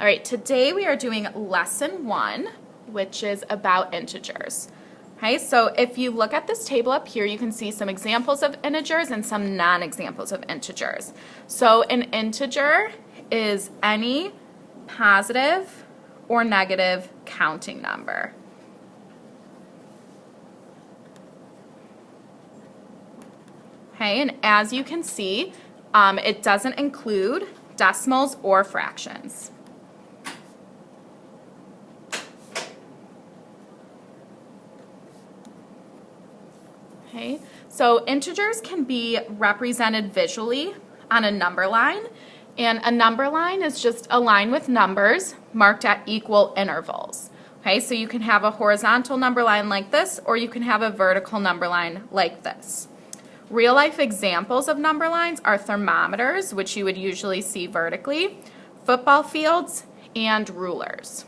right, today we are doing lesson 1, which is about integers. Okay, so if you look at this table up here, you can see some examples of integers and some non-examples of integers. So an integer is any positive or negative counting number. Okay, and as you can see, it doesn't include decimals or fractions. Okay, so integers can be represented visually on a number line, and a number line is just a line with numbers marked at equal intervals. Okay, so you can have a horizontal number line like this, or you can have a vertical number line like this. Real life examples of number lines are thermometers, which you would usually see vertically, football fields, and rulers.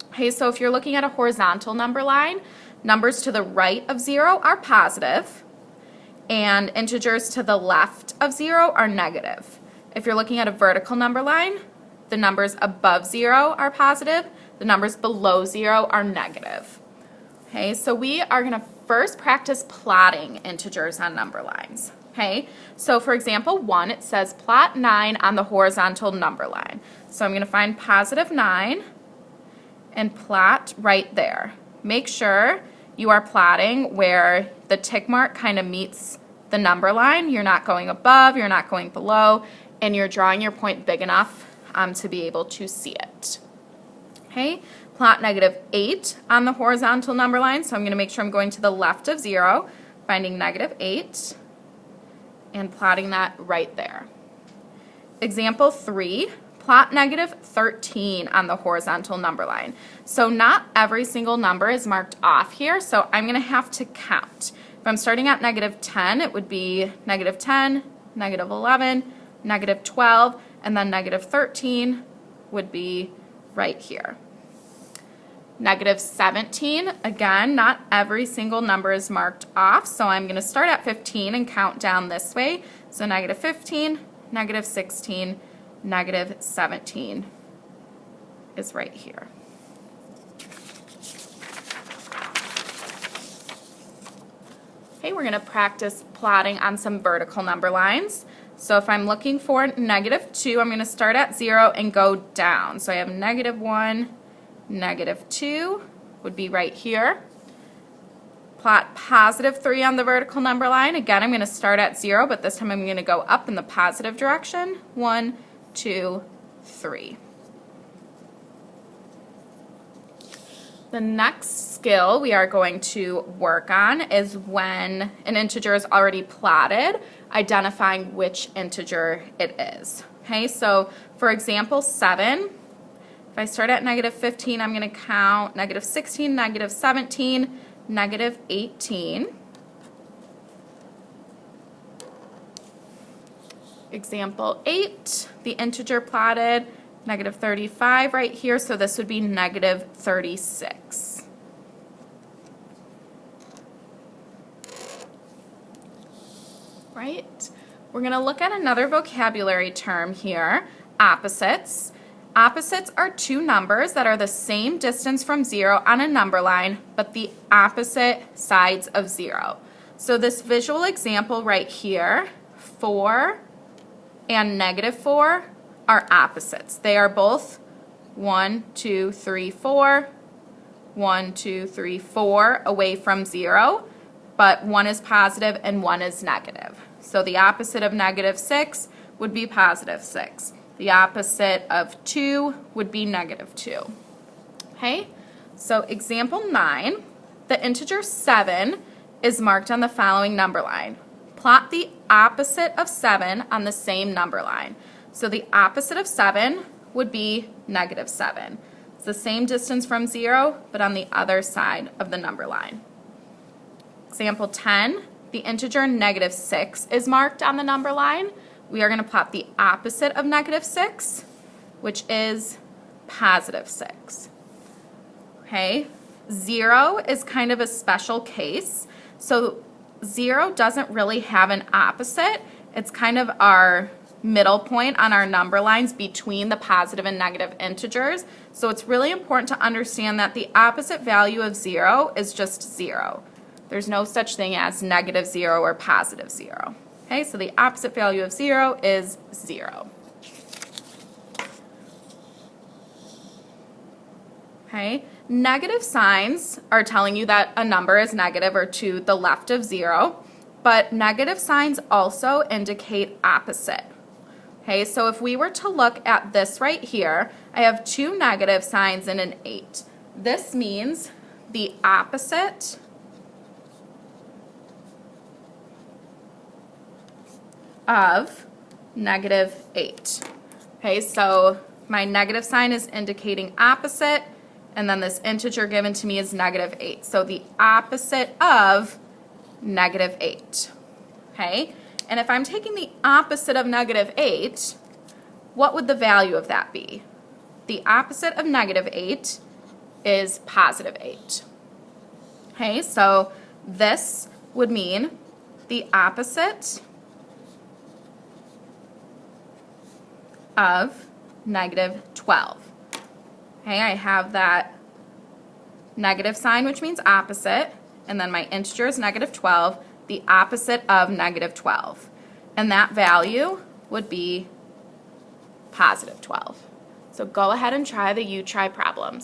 Okay, so if you're looking at a horizontal number line, numbers to the right of 0 are positive, and integers to the left of 0 are negative. If you're looking at a vertical number line, the numbers above 0 are positive, the numbers below 0 are negative. Okay, so we are going to first practice plotting integers on number lines. Okay, so for example 1, it says plot 9 on the horizontal number line. So I'm going to find positive 9 and plot right there. Make sure you are plotting where the tick mark kind of meets the number line. You're not going above, you're not going below, and you're drawing your point big enough to be able to see it. Okay, plot negative 8 on the horizontal number line, so I'm going to make sure I'm going to the left of 0, finding negative 8, and plotting that right there. Example 3. Plot negative 13 on the horizontal number line. So not every single number is marked off here, so I'm going to have to count. If I'm starting at negative 10, it would be negative 10, negative 11, negative 12, and then negative 13 would be right here. Negative 17, again, not every single number is marked off, so I'm going to start at 15 and count down this way. So negative 15, negative 16, negative 17 is right here. Okay, we're going to practice plotting on some vertical number lines. So if I'm looking for negative 2, I'm going to start at 0 and go down. So I have negative 1, negative 2 would be right here. Plot positive 3 on the vertical number line. Again, I'm going to start at 0, but this time I'm going to go up in the positive direction. 1, 2, 3. The next skill we are going to work on is when an integer is already plotted, identifying which integer it is. Okay, so for example 7, if I start at negative 15, I'm going to count negative 16, negative 17, negative 18. Example 8, the integer plotted, negative 35 right here, so this would be negative 36. Right? We're going to look at another vocabulary term here, opposites. Opposites are two numbers that are the same distance from 0 on a number line, but the opposite sides of 0. So this visual example right here, 4 and negative 4 are opposites. They are both 1, 2, 3, 4, 1, 2, 3, 4 away from 0, but one is positive and one is negative. So the opposite of negative 6 would be positive 6. The opposite of 2 would be negative 2. Okay, so example 9, the integer 7 is marked on the following number line. Plot the opposite of 7 on the same number line. So the opposite of 7 would be negative 7. It's the same distance from 0, but on the other side of the number line. Example 10, the integer negative 6 is marked on the number line. We are going to plot the opposite of negative 6, which is positive 6. Okay, 0 is kind of a special case. So 0 doesn't really have an opposite. It's kind of our middle point on our number lines between the positive and negative integers. So it's really important to understand that the opposite value of 0 is just 0. There's no such thing as negative 0 or positive 0. Okay, so the opposite value of 0 is 0. Okay, negative signs are telling you that a number is negative or to the left of 0, but negative signs also indicate opposite. Okay, so if we were to look at this right here, I have 2 negative signs and an 8. This means the opposite of negative 8. Okay, so my negative sign is indicating opposite, and then this integer given to me is negative 8. So the opposite of negative 8. Okay, and if I'm taking the opposite of negative 8, what would the value of that be? The opposite of negative 8 is positive 8. Okay, so this would mean the opposite of negative 12. Okay, I have that negative sign, which means opposite, and then my integer is negative 12, the opposite of negative 12. And that value would be positive 12. So go ahead and try the you try problems.